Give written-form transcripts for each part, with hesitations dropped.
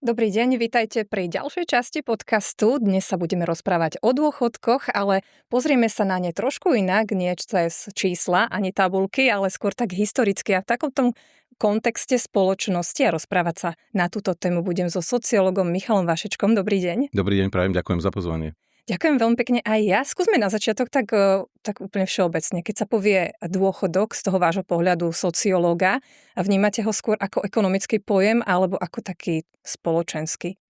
Dobrý deň, vitajte pri ďalšej časti podcastu. Dnes sa budeme rozprávať o dôchodkoch, ale pozrieme sa na ne trošku inak, nie cez čísla ani tabulky, ale skôr tak historicky a v takomto kontexte spoločnosti a rozprávať sa na túto tému budem so sociológom Michalom Vašečkom. Dobrý deň. Dobrý deň, prajem, ďakujem za pozvanie. Ďakujem veľmi pekne aj ja. Skúsme na začiatok tak úplne všeobecne. Keď sa povie dôchodok z toho vášho pohľadu sociológa, vnímate ho skôr ako ekonomický pojem alebo ako taký spoločenský?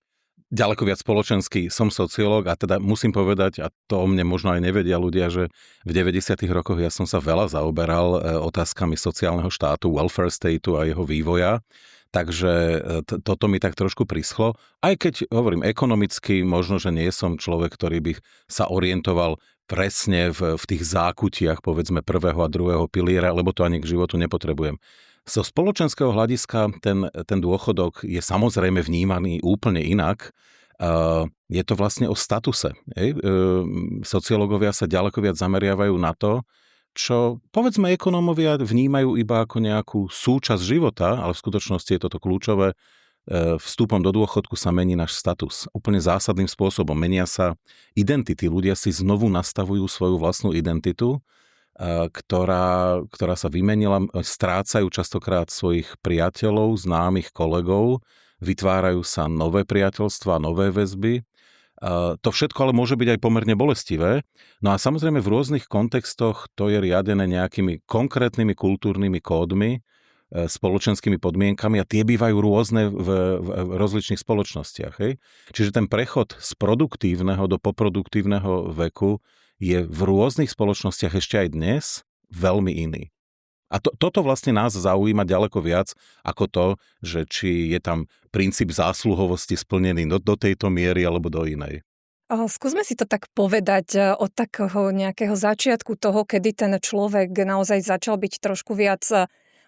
Ďaleko viac spoločenský. Som sociológ a teda musím povedať, a to o mne možno aj nevedia ľudia, že v 90. rokoch ja som sa veľa zaoberal otázkami sociálneho štátu, welfare stateu a jeho vývoja. Takže toto mi tak trošku prischlo. Aj keď, hovorím, ekonomicky, možno, že nie som človek, ktorý by sa orientoval presne v tých zákutiach, povedzme, prvého a druhého piliera, lebo to ani k životu nepotrebujem. Zo spoločenského hľadiska ten dôchodok je samozrejme vnímaný úplne inak. Je to vlastne o statuse. Sociológovia sa ďaleko viac zameriavajú na to, čo povedzme ekonómovia vnímajú iba ako nejakú súčasť života, ale v skutočnosti je toto kľúčové. Vstupom do dôchodku sa mení náš status. Úplne zásadným spôsobom. Menia sa identity. Ľudia si znovu nastavujú svoju vlastnú identitu, ktorá sa vymenila. Strácajú častokrát svojich priateľov, známych kolegov, vytvárajú sa nové priateľstvá, nové väzby. To všetko ale môže byť aj pomerne bolestivé. No a samozrejme v rôznych kontextoch to je riadené nejakými konkrétnymi kultúrnymi kódmi, spoločenskými podmienkami a tie bývajú rôzne v rozličných spoločnostiach. Hej? Čiže ten prechod z produktívneho do poproduktívneho veku je v rôznych spoločnostiach ešte aj dnes veľmi iný. A toto vlastne nás zaujíma ďaleko viac ako to, že či je tam princíp zásluhovosti splnený do tejto miery alebo do inej. Skúsme si to tak povedať od takého nejakého začiatku toho, kedy ten človek naozaj začal byť trošku viac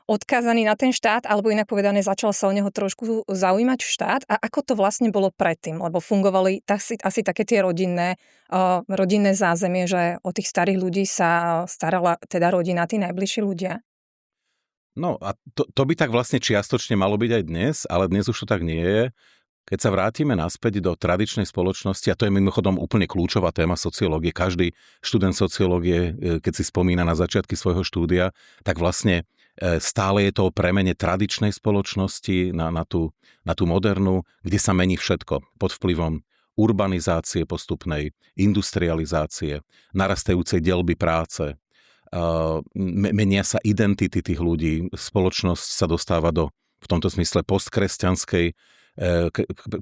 odkázaný na ten štát, alebo inak povedané, začal sa o neho trošku zaujímať štát. A ako to vlastne bolo predtým? Lebo fungovali asi také tie rodinné zázemie, že o tých starých ľudí sa starala teda rodina, tí najbližší ľudia. No a to by tak vlastne čiastočne malo byť aj dnes, ale dnes už to tak nie je. Keď sa vrátime naspäť do tradičnej spoločnosti, a to je mimochodom úplne kľúčová téma sociológie, každý študent sociológie, keď si spomína na začiatky svojho štúdia, tak vlastne stále je to o premene tradičnej spoločnosti na tú modernú, kde sa mení všetko pod vplyvom urbanizácie postupnej, industrializácie, narastajúcej deľby práce. Menia sa identity tých ľudí, spoločnosť sa dostáva do v tomto zmysle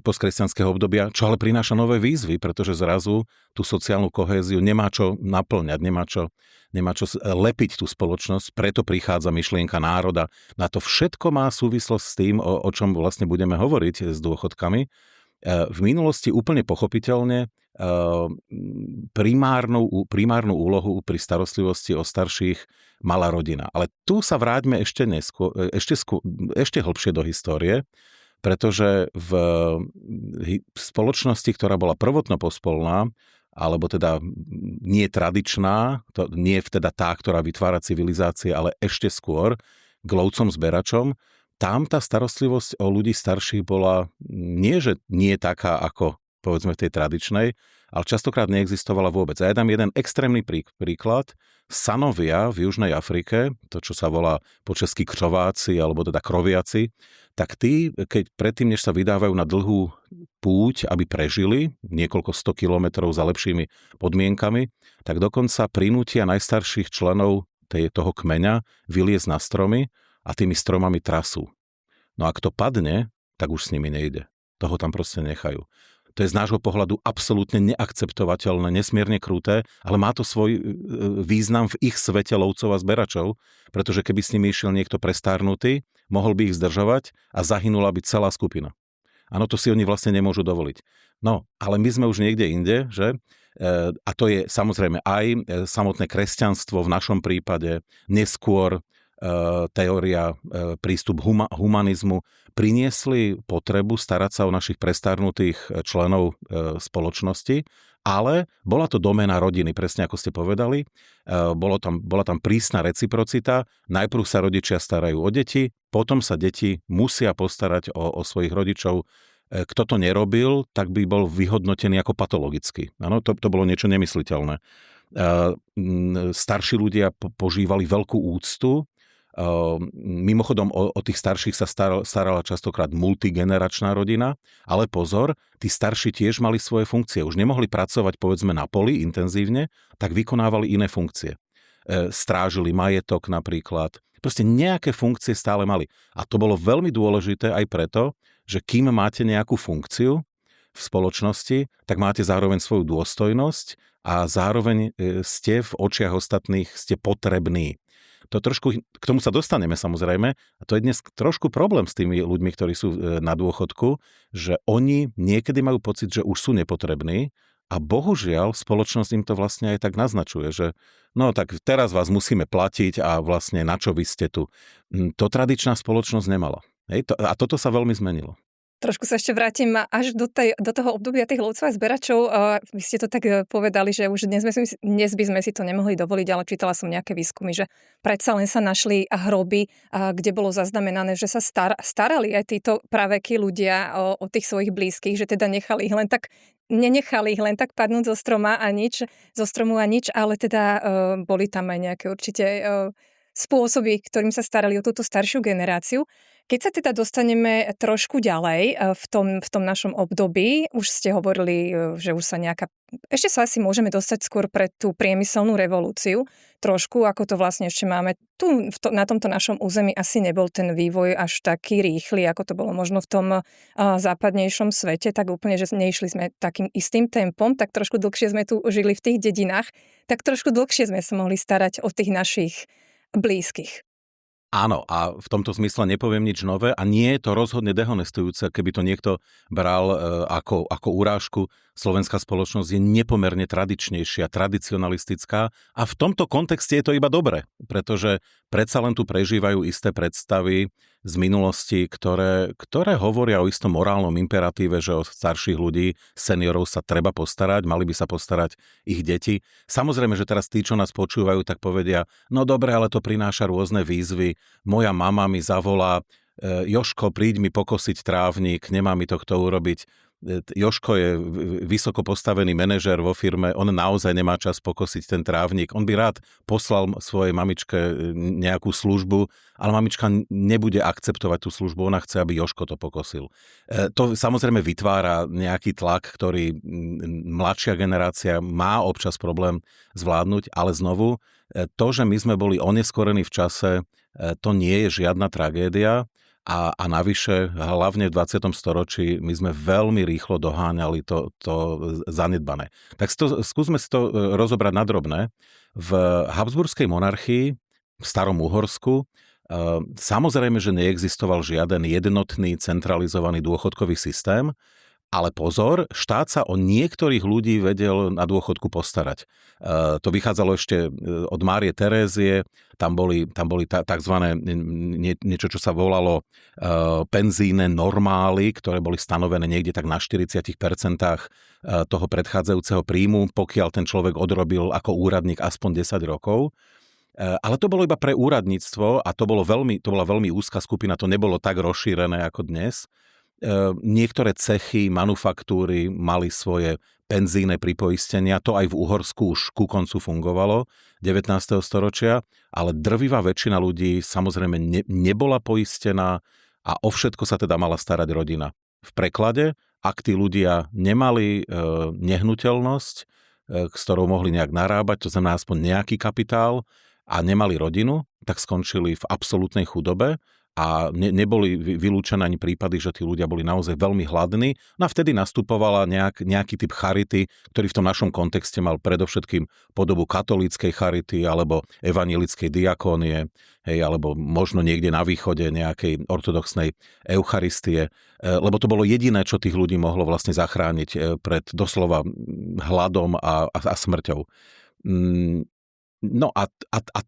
postkresťanského obdobia, čo ale prináša nové výzvy, pretože zrazu tú sociálnu kohéziu nemá čo naplňať, nemá čo lepiť tú spoločnosť, preto prichádza myšlienka národa. Na to všetko má súvislosť s tým, o čom vlastne budeme hovoriť s dôchodkami. V minulosti úplne pochopiteľne primárnu úlohu pri starostlivosti o starších mala rodina. Ale tu sa vráťme ešte hlbšie do histórie, pretože v spoločnosti, ktorá bola prvotno pospolná, alebo teda nie tradičná, to nie je teda tá, ktorá vytvára civilizácie, ale ešte skôr k lovcom zberačom, tam tá starostlivosť o ľudí starších bola že nie taká ako povedzme v tej tradičnej, ale častokrát neexistovala vôbec. A ja dám jeden extrémny príklad. Sanovia v Južnej Afrike, to čo sa volá po česky křováci, alebo teda kroviaci, tak tí, keď predtým, než sa vydávajú na dlhú púť, aby prežili niekoľko 100 kilometrov za lepšími podmienkami, tak dokonca prinútia najstarších členov toho kmeňa vyliezť na stromy a tými stromami trasú. No a kto padne, tak už s nimi nejde. Toho tam proste nechajú. To je z nášho pohľadu absolútne neakceptovateľné, nesmierne kruté, ale má to svoj význam v ich svete lovcov a zberačov, pretože keby s nimi išiel niekto prestárnutý, mohol by ich zdržovať a zahynula by celá skupina. Áno, to si oni vlastne nemôžu dovoliť. No, ale my sme už niekde inde, že? A to je samozrejme aj samotné kresťanstvo v našom prípade, neskôr teória, prístup humanizmu priniesli potrebu starať sa o našich prestarnutých členov spoločnosti, ale bola to doména rodiny, presne ako ste povedali. Bola tam prísna reciprocita. Najprv sa rodičia starajú o deti, potom sa deti musia postarať o svojich rodičov. Kto to nerobil, tak by bol vyhodnotený ako patologický. Áno, to bolo niečo nemysliteľné. Starší ľudia požívali veľkú úctu. Mimochodom o tých starších sa starala častokrát multigeneračná rodina, ale pozor, tí starší tiež mali svoje funkcie. Už nemohli pracovať povedzme na poli intenzívne, tak vykonávali iné funkcie. Strážili majetok napríklad. Proste nejaké funkcie stále mali. A to bolo veľmi dôležité aj preto, že kým máte nejakú funkciu v spoločnosti, tak máte zároveň svoju dôstojnosť a zároveň ste v očiach ostatných ste potrební. To trošku, k tomu sa dostaneme samozrejme, a to je dnes trošku problém s tými ľuďmi, ktorí sú na dôchodku, že oni niekedy majú pocit, že už sú nepotrební a bohužiaľ spoločnosť im to vlastne aj tak naznačuje, že no tak teraz vás musíme platiť a vlastne na čo vy ste tu. To tradičná spoločnosť nemala. A toto sa veľmi zmenilo. Trošku sa ešte vrátim až do toho obdobia tých lovcov a zberačov. Vy ste to tak povedali, že už dnes by sme si to nemohli dovoliť, ale čítala som nejaké výskumy, že predsa len sa našli hroby, kde bolo zaznamenané, že sa starali aj títo pravekí ľudia o tých svojich blízkych, že teda nenechali ich len tak padnúť zo stromu a nič, ale teda boli tam aj nejaké určite spôsoby, ktorým sa starali o túto staršiu generáciu. Keď sa teda dostaneme trošku ďalej v tom našom období, už ste hovorili, že už sa ešte sa asi môžeme dostať skôr pred tú priemyselnú revolúciu, trošku, ako to vlastne ešte máme. Tu na tomto našom území asi nebol ten vývoj až taký rýchly, ako to bolo možno v tom západnejšom svete, tak úplne, že neišli sme takým istým tempom, tak trošku dlhšie sme tu žili v tých dedinách, tak trošku dlhšie sme sa mohli starať o tých našich blízkych. Áno, a v tomto zmysle nepoviem nič nové a nie je to rozhodne dehonestujúce, keby to niekto bral ako urážku. Slovenská spoločnosť je nepomerne tradičnejšia, tradicionalistická a v tomto kontexte je to iba dobre, pretože predsa len tu prežívajú isté predstavy z minulosti, ktoré hovoria o istom morálnom imperatíve, že o starších ľudí, seniorov sa treba postarať, mali by sa postarať ich deti. Samozrejme, že teraz tí, čo nás počúvajú, tak povedia, no dobre, ale to prináša rôzne výzvy. Moja mama mi zavolá, Jožko, príď mi pokosiť trávnik, nemá mi to kto urobiť. Jožko je vysoko postavený manažér vo firme, on naozaj nemá čas pokosiť ten trávnik. On by rád poslal svojej mamičke nejakú službu, ale mamička nebude akceptovať tú službu, ona chce, aby Jožko to pokosil. To samozrejme vytvára nejaký tlak, ktorý mladšia generácia má občas problém zvládnuť, ale znovu, to, že my sme boli oneskorení v čase, to nie je žiadna tragédia. A navyše, hlavne v 20. storočí, my sme veľmi rýchlo doháňali to zanedbané. Tak skúsme si to rozobrať na drobné. V Habsburskej monarchii, v Starom Uhorsku, samozrejme, že neexistoval žiaden jednotný centralizovaný dôchodkový systém, ale pozor, štát sa o niektorých ľudí vedel na dôchodku postarať. To vychádzalo ešte od Márie Terézie, tam boli takzvané niečo, čo sa volalo penzíne normály, ktoré boli stanovené niekde tak na 40% toho predchádzajúceho príjmu, pokiaľ ten človek odrobil ako úradník aspoň 10 rokov. Ale to bolo iba pre úradníctvo a to bola veľmi úzka skupina, to nebolo tak rozšírené ako dnes. Niektoré cechy, manufaktúry mali svoje penzíne pripoistenia, to aj v Uhorsku už ku koncu fungovalo 19. storočia, ale drvivá väčšina ľudí samozrejme nebola poistená a o všetko sa teda mala starať rodina. V preklade, ak tí ľudia nemali nehnuteľnosť, s ktorou mohli nejak narábať, to znamená aspoň nejaký kapitál a nemali rodinu, tak skončili v absolútnej chudobe. A neboli vylúčené ani prípady, že tí ľudia boli naozaj veľmi hladní. No a vtedy nastupovala nejaký typ charity, ktorý v tom našom kontexte mal predovšetkým podobu katolíckej charity alebo evanjelickej diakónie, alebo možno niekde na východe nejakej ortodoxnej eucharistie, lebo to bolo jediné, čo tých ľudí mohlo vlastne zachrániť pred doslova hladom a smrťou. No a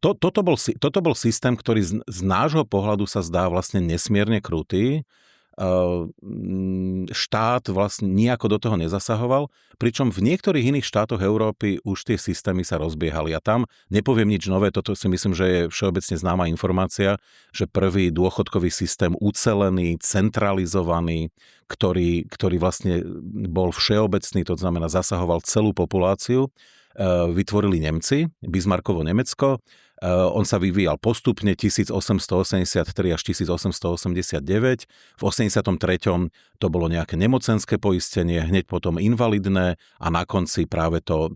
toto bol systém, ktorý z nášho pohľadu sa zdá vlastne nesmierne krutý. štát vlastne nejako do toho nezasahoval, pričom v niektorých iných štátoch Európy už tie systémy sa rozbiehali. A tam nepoviem nič nové, toto si myslím, že je všeobecne známa informácia, že prvý dôchodkový systém ucelený, centralizovaný, ktorý vlastne bol všeobecný, to znamená zasahoval celú populáciu, vytvorili Nemci, Bismarckovo Nemecko. On sa vyvíjal postupne 1883 až 1889. V 83. to bolo nejaké nemocenské poistenie, hneď potom invalidné a na konci práve to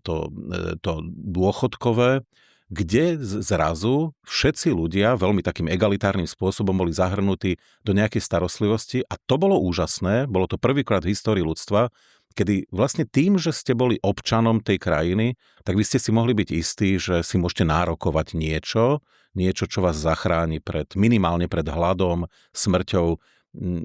dôchodkové, kde zrazu všetci ľudia veľmi takým egalitárnym spôsobom boli zahrnutí do nejakej starostlivosti a to bolo úžasné, bolo to prvýkrát v histórii ľudstva, kedy vlastne tým, že ste boli občanom tej krajiny, tak vy ste si mohli byť istí, že si môžete nárokovať niečo, čo vás zachráni minimálne pred hladom, smrťou,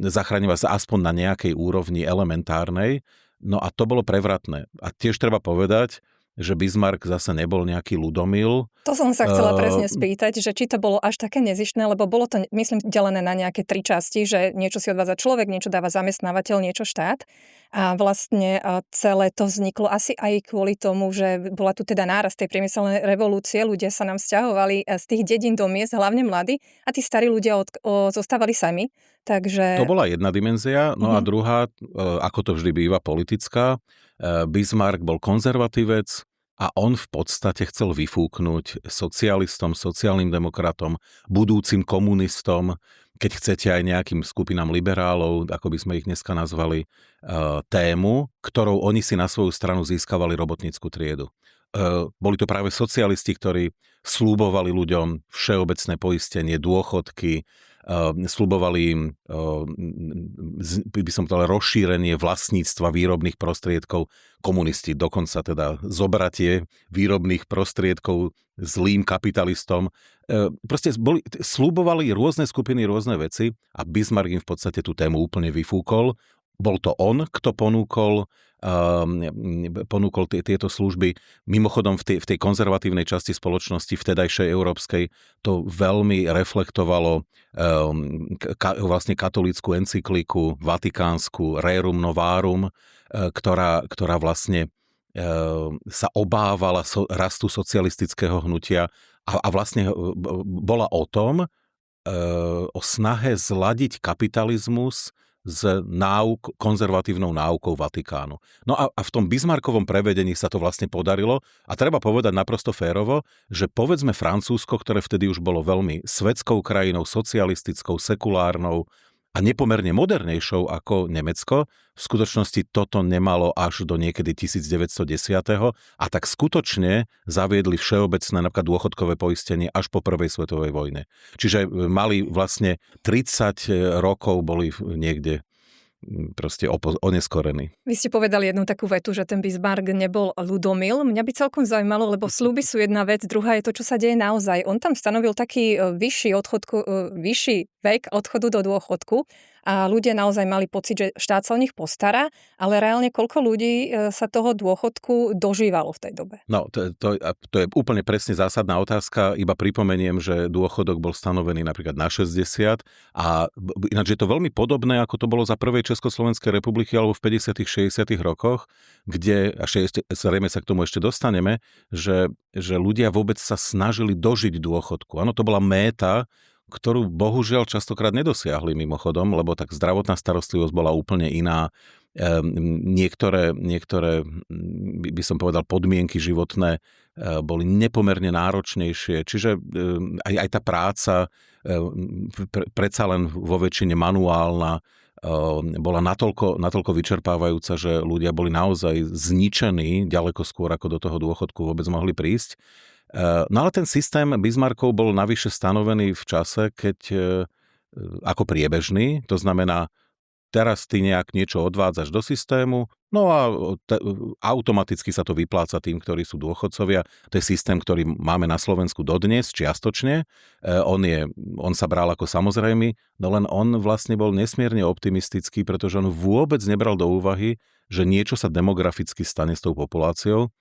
zachráni vás aspoň na nejakej úrovni elementárnej. No a to bolo prevratné. A tiež treba povedať, že Bismarck zase nebol nejaký ľudomil. To som sa chcela presne spýtať, že či to bolo až také nezištné, lebo bolo to, myslím, delené na nejaké 3 časti, že niečo si odvádza človek, niečo dáva zamestnávateľ, niečo štát. A vlastne celé to vzniklo asi aj kvôli tomu, že bola tu teda nárast tej priemyselnej revolúcie, ľudia sa nám sťahovali z tých dedín do miest, hlavne mladí, a tí starí ľudia zostávali sami. Takže... To bola jedna dimenzia, no a druhá, ako to vždy býva, politická. Bismarck bol konzervatívec a on v podstate chcel vyfúknuť socialistom, sociálnym demokratom, budúcim komunistom, keď chcete aj nejakým skupinám liberálov, ako by sme ich dneska nazvali, tému, ktorou oni si na svoju stranu získavali robotnícku triedu. Boli to práve socialisti, ktorí sľubovali ľuďom všeobecné poistenie, dôchodky, sľubovali im, by som povedal, rozšírenie vlastníctva výrobných prostriedkov. Komunisti dokonca teda zobratie výrobných prostriedkov zlým kapitalistom. Proste sľubovali rôzne skupiny, rôzne veci a Bismarck im v podstate tú tému úplne vyfúkol. Bol to on, kto ponúkol tieto služby. Mimochodom v tej konzervatívnej časti spoločnosti vtedajšej európskej to veľmi reflektovalo vlastne katolícku encykliku vatikánsku Rerum Novarum, ktorá vlastne sa obávala rastu socialistického hnutia a vlastne bola o tom, o snahe zladiť kapitalizmus s konzervatívnou náukou Vatikánu. No a v tom Bismarckovom prevedení sa to vlastne podarilo a treba povedať naprosto férovo, že povedzme Francúzsko, ktoré vtedy už bolo veľmi svetskou krajinou, socialistickou, sekulárnou a nepomerne modernejšou ako Nemecko, v skutočnosti toto nemalo až do niekedy 1910. A tak skutočne zaviedli všeobecné napríklad dôchodkové poistenie až po prvej svetovej vojne. Čiže mali vlastne 30 rokov boli niekde proste oneskorení. Vy ste povedali jednu takú vetu, že ten Bismarck nebol ľudomil. Mňa by celkom zaujímalo, lebo sľuby sú jedna vec, druhá je to, čo sa deje naozaj. On tam stanovil taký vyšší vek odchodu do dôchodku a ľudia naozaj mali pocit, že štát sa o nich postará, ale reálne koľko ľudí sa toho dôchodku dožívalo v tej dobe? No, to je úplne presne zásadná otázka. Iba pripomeniem, že dôchodok bol stanovený napríklad na 60 a ináč je to veľmi podobné, ako to bolo za prvej Československej republiky alebo v 50. 60. rokoch, kde, a zrejme sa k tomu ešte dostaneme, že ľudia vôbec sa snažili dožiť dôchodku. Áno, to bola méta, ktorú bohužiaľ častokrát nedosiahli mimochodom, lebo tak zdravotná starostlivosť bola úplne iná. Niektoré by som povedal, podmienky životné boli nepomerne náročnejšie. Čiže aj tá práca predsa len vo väčšine manuálna bola natoľko vyčerpávajúca, že ľudia boli naozaj zničení ďaleko skôr, ako do toho dôchodku vôbec mohli prísť. No ale ten systém Bismarckov bol navyše stanovený v čase, keď ako priebežný, to znamená, teraz ty nejak niečo odvádzaš do systému, no a automaticky sa to vypláca tým, ktorí sú dôchodcovia. To je systém, ktorý máme na Slovensku dodnes, čiastočne. On sa bral ako samozrejmý, no len on vlastne bol nesmierne optimistický, pretože on vôbec nebral do úvahy, že niečo sa demograficky stane s tou populáciou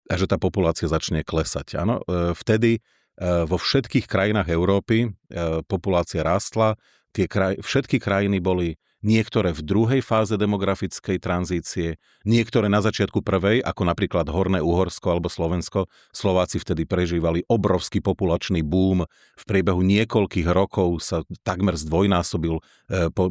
a že tá populácia začne klesať. Áno, vtedy vo všetkých krajinách Európy populácia rástla, všetky krajiny boli niektoré v druhej fáze demografickej tranzície, niektoré na začiatku prvej, ako napríklad Horné Uhorsko alebo Slovensko. Slováci vtedy prežívali obrovský populačný boom. V priebehu niekoľkých rokov sa takmer zdvojnásobil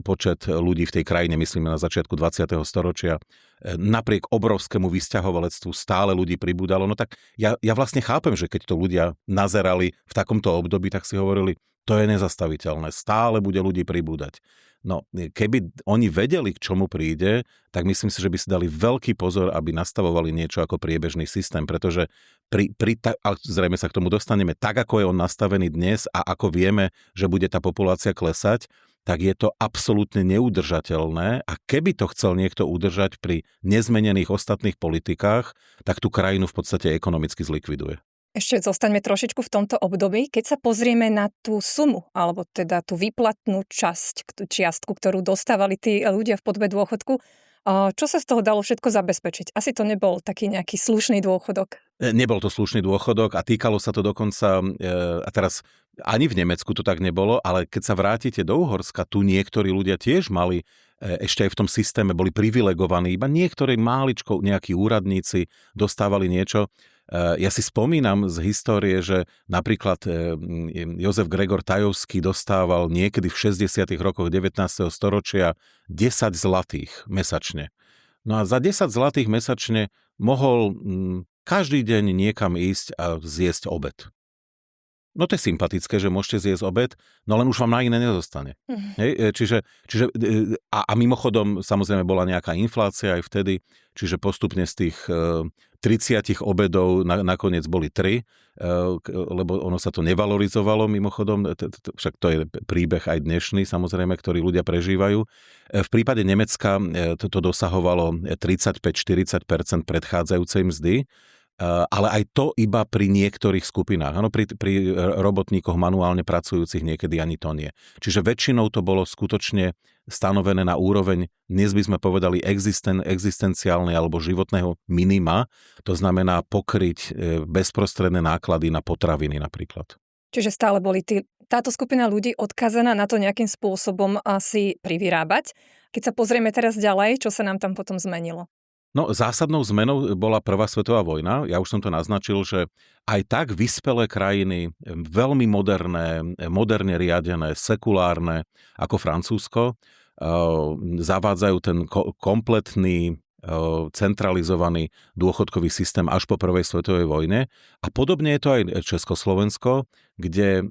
počet ľudí v tej krajine, myslím na začiatku 20. storočia. Napriek obrovskému vysťahovalectvu stále ľudí pribúdalo. No tak ja vlastne chápem, že keď to ľudia nazerali v takomto období, tak si hovorili, to je nezastaviteľné, stále bude ľudí pribúdať. No, keby oni vedeli, k čomu príde, tak myslím si, že by si dali veľký pozor, aby nastavovali niečo ako priebežný systém, pretože a zrejme sa k tomu dostaneme, tak ako je on nastavený dnes a ako vieme, že bude tá populácia klesať, tak je to absolútne neudržateľné a keby to chcel niekto udržať pri nezmenených ostatných politikách, tak tú krajinu v podstate ekonomicky zlikviduje. Ešte zostaňme trošičku v tomto období. Keď sa pozrieme na tú sumu, alebo teda tú výplatnú čiastku, ktorú dostávali tí ľudia v podobe dôchodku, čo sa z toho dalo všetko zabezpečiť? Asi to nebol taký nejaký slušný dôchodok. Nebol to slušný dôchodok a týkalo sa to dokonca, a teraz ani v Nemecku to tak nebolo, ale keď sa vrátite do Uhorska, tu niektorí ľudia tiež mali, ešte aj v tom systéme boli privilegovaní, iba niektorí máličko, nejakí úradníci dostávali niečo. Ja si spomínam z histórie, že napríklad Jozef Gregor Tajovský dostával niekedy v 60. rokoch 19. storočia 10 zlatých mesačne. No a za 10 zlatých mesačne mohol každý deň niekam ísť a zjesť obed. No to je sympatické, že môžete zjesť obed, no len už vám na iné nezostane. Hej? Čiže a mimochodom, samozrejme bola nejaká inflácia aj vtedy, čiže postupne z tých 30 obedov nakoniec boli 3, lebo ono sa to nevalorizovalo mimochodom, však to je príbeh aj dnešný, samozrejme, ktorý ľudia prežívajú. V prípade Nemecka to dosahovalo 35-40% predchádzajúcej mzdy, ale aj to iba pri niektorých skupinách. Áno, pri robotníkoch manuálne pracujúcich niekedy ani to nie. Čiže väčšinou to bolo skutočne stanovené na úroveň, dnes by sme povedali existenciálnej alebo životného minima, to znamená pokryť bezprostredné náklady na potraviny napríklad. Čiže stále boli táto skupina ľudí odkazaná na to nejakým spôsobom asi privyrábať. Keď sa pozrieme teraz ďalej, čo sa nám tam potom zmenilo? No, zásadnou zmenou bola Prvá svetová vojna. Ja už som to naznačil, že aj tak vyspelé krajiny, veľmi moderne riadené, sekulárne, ako Francúzsko, zavádzajú ten kompletný centralizovaný dôchodkový systém až po Prvej svetovej vojne. A podobne je to aj Československo, kde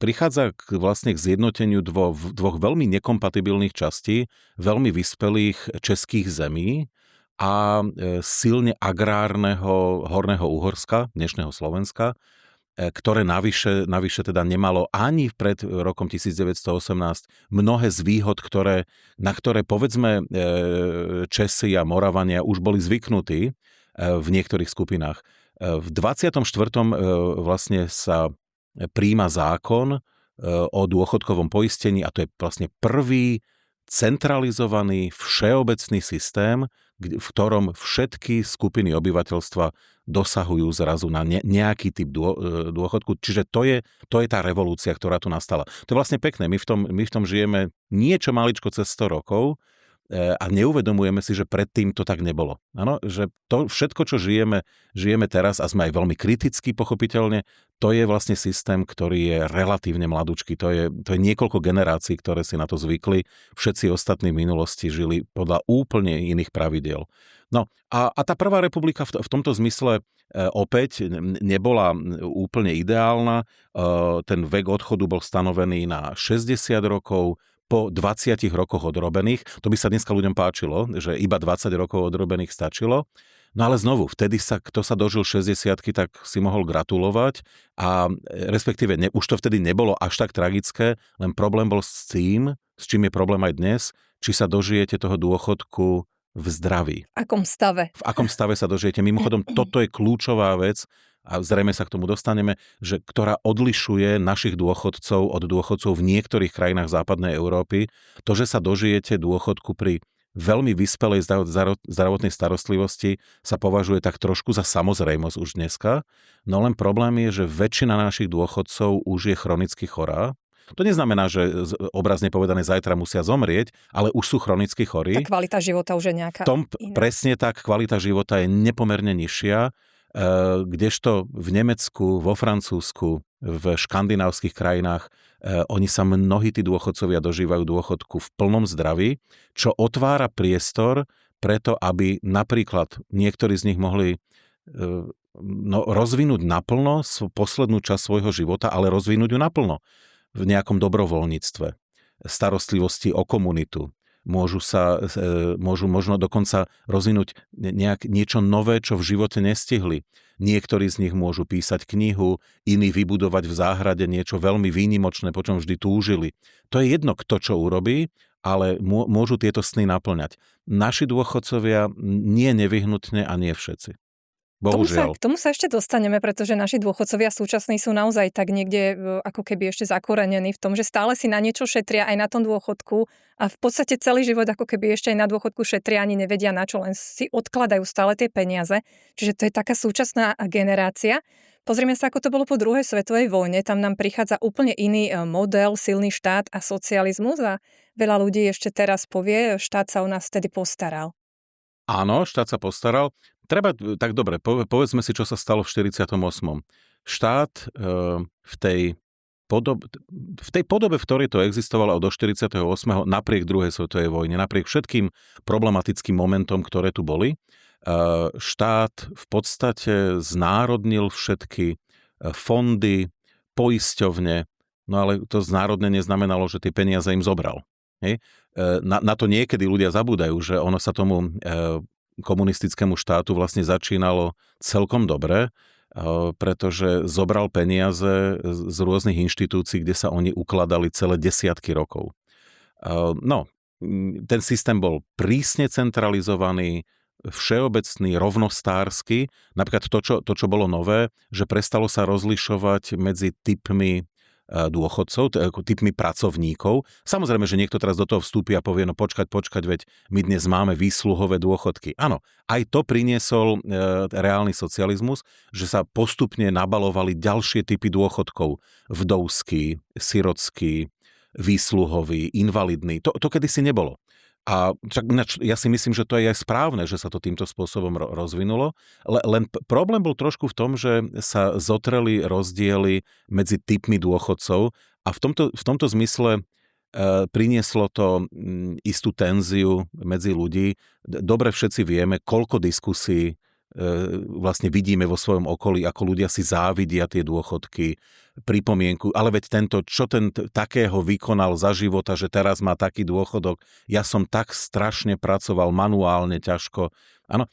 prichádza vlastne k zjednoteniu dvoch veľmi nekompatibilných častí, veľmi vyspelých českých zemí, a silne agrárneho Horného Uhorska, dnešného Slovenska, ktoré navyše teda nemalo ani pred rokom 1918 mnohé z výhod, na ktoré povedzme Česi a Moravania už boli zvyknutí v niektorých skupinách. V 24. vlastne sa prijíma zákon o dôchodkovom poistení a to je vlastne prvý centralizovaný všeobecný systém, v ktorom všetky skupiny obyvateľstva dosahujú zrazu na nejaký typ dôchodku. Čiže to je tá revolúcia, ktorá tu nastala. To je vlastne pekné. My v tom žijeme niečo maličko cez 100 rokov a neuvedomujeme si, že predtým to tak nebolo. Áno, že to všetko, čo žijeme teraz a sme aj veľmi kritickí, pochopiteľne, to je vlastne systém, ktorý je relatívne mladúčky. To je niekoľko generácií, ktoré si na to zvykli. Všetci ostatní v minulosti žili podľa úplne iných pravidiel. No a tá Prvá republika v tomto zmysle opäť nebola úplne ideálna. Ten vek odchodu bol stanovený na 60 rokov, po 20 rokoch odrobených. To by sa dneska ľuďom páčilo, že iba 20 rokov odrobených stačilo. No ale znovu, vtedy kto sa dožil 60-ky, tak si mohol gratulovať a respektíve už to vtedy nebolo až tak tragické, len problém bol s tým, s čím je problém aj dnes, či sa dožijete toho dôchodku v zdraví. V akom stave? V akom stave sa dožijete. Mimochodom, toto je kľúčová vec, a zrejme sa k tomu dostaneme, že ktorá odlišuje našich dôchodcov od dôchodcov v niektorých krajinách západnej Európy. To, že sa dožijete dôchodku pri veľmi vyspelej zdravotnej starostlivosti, sa považuje tak trošku za samozrejmosť už dneska. No len problém je, že väčšina našich dôchodcov už je chronicky chorá To neznamená, že obrazne povedané zajtra musia zomrieť, ale už sú chronicky chorí. Tá kvalita života už je nejaká iná. Presne tak, kvalita života je nepomerne nižšia, kdežto v Nemecku, vo Francúzsku, v škandinávskych krajinách oni sa mnohí tí dôchodcovia dožívajú dôchodku v plnom zdraví, čo otvára priestor preto, aby napríklad niektorí z nich mohli rozvinúť naplno poslednú časť svojho života, ale rozvinúť ju naplno v nejakom dobrovoľníctve, starostlivosti o komunitu. Môžu možno dokonca rozvinúť niečo nové, čo v živote nestihli. Niektorí z nich môžu písať knihu, iní vybudovať v záhrade niečo veľmi výnimočné, po čom vždy túžili. To je jedno, kto čo urobí, ale môžu tieto sny naplňať. Naši dôchodcovia nie nevyhnutne a nie všetci. Bohužiaľ. K tomu sa ešte dostaneme, pretože naši dôchodcovia súčasní sú naozaj tak niekde ako keby ešte zakorenení v tom, že stále si na niečo šetria aj na tom dôchodku a v podstate celý život ako keby ešte aj na dôchodku šetria, ani nevedia na čo, len si odkladajú stále tie peniaze. Čiže to je taká súčasná generácia. Pozrieme sa, ako to bolo po druhej svetovej vojne. Tam nám prichádza úplne iný model, silný štát a socializmus a veľa ľudí ešte teraz povie, štát sa o nás vtedy postaral. Áno, štát sa postaral. Tak dobre, povedzme si, čo sa stalo v 48. Štát v tej podobe, v ktorej to existovalo do 48. napriek druhej svetovej vojne, napriek všetkým problematickým momentom, ktoré tu boli, štát v podstate znárodnil všetky fondy, poisťovne, no ale to znárodnenie znamenalo, že tie peniaze im zobral. Hej? Na to niekedy ľudia zabúdajú, že ono sa tomu komunistickému štátu vlastne začínalo celkom dobre, pretože zobral peniaze z rôznych inštitúcií, kde sa oni ukladali celé desiatky rokov. No, ten systém bol prísne centralizovaný, všeobecný, rovnostársky. Napríklad to, čo bolo nové, že prestalo sa rozlišovať medzi typmi dôchodcov, typmi pracovníkov. Samozrejme, že niekto teraz do toho vstúpi a povie, no počkať, veď my dnes máme výsluhové dôchodky. Áno, aj to priniesol reálny socializmus, že sa postupne nabalovali ďalšie typy dôchodkov. Vdovský, sirotský, výsluhový, invalidný. To kedysi nebolo. A ja si myslím, že to je aj správne, že sa to týmto spôsobom rozvinulo. Len problém bol trošku v tom, že sa zotreli rozdiely medzi typmi dôchodcov a v tomto zmysle prinieslo to istú tenziu medzi ľudí. Dobre všetci vieme, koľko diskusí vlastne vidíme vo svojom okolí, ako ľudia si závidia tie dôchodky, pripomienku, ale veď čo ten takého vykonal za života, že teraz má taký dôchodok, ja som tak strašne pracoval manuálne ťažko. Áno,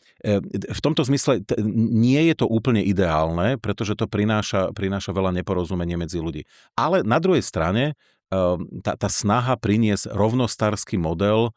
v tomto zmysle nie je to úplne ideálne, pretože to prináša veľa neporozumenia medzi ľudí. Ale na druhej strane tá snaha priniesť rovnostársky model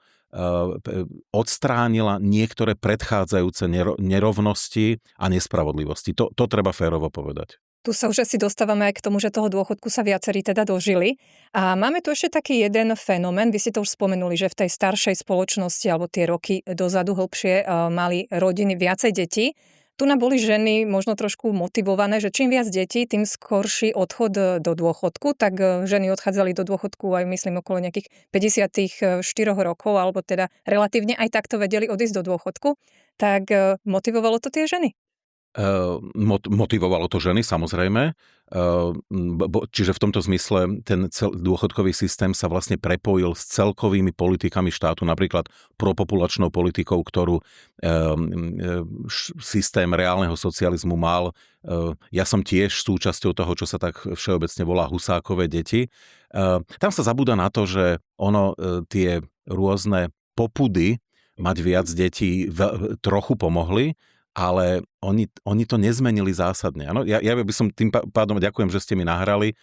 odstránila niektoré predchádzajúce nerovnosti a nespravodlivosti. To treba férovo povedať. Tu sa už asi dostávame aj k tomu, že toho dôchodku sa viacerí teda dožili. A máme tu ešte taký jeden fenomén, vy si to už spomenuli, že v tej staršej spoločnosti alebo tie roky dozadu hlbšie mali rodiny viacej detí. Tu boli ženy možno trošku motivované, že čím viac detí, tým skorší odchod do dôchodku, tak ženy odchádzali do dôchodku aj myslím okolo nejakých 54 rokov, alebo teda relatívne aj takto vedeli odísť do dôchodku. Tak motivovalo to tie ženy? Motivovalo to ženy, samozrejme. Čiže v tomto zmysle ten dôchodkový systém sa vlastne prepojil s celkovými politikami štátu, napríklad propopulačnou politikou, ktorú systém reálneho socializmu mal. Ja som tiež súčasťou toho, čo sa tak všeobecne volá Husákové deti. Tam sa zabúda na to, že tie rôzne popudy mať viac detí trochu pomohli, ale oni to nezmenili zásadne. Ano, ja by som tým pádom, ďakujem, že ste mi nahrali,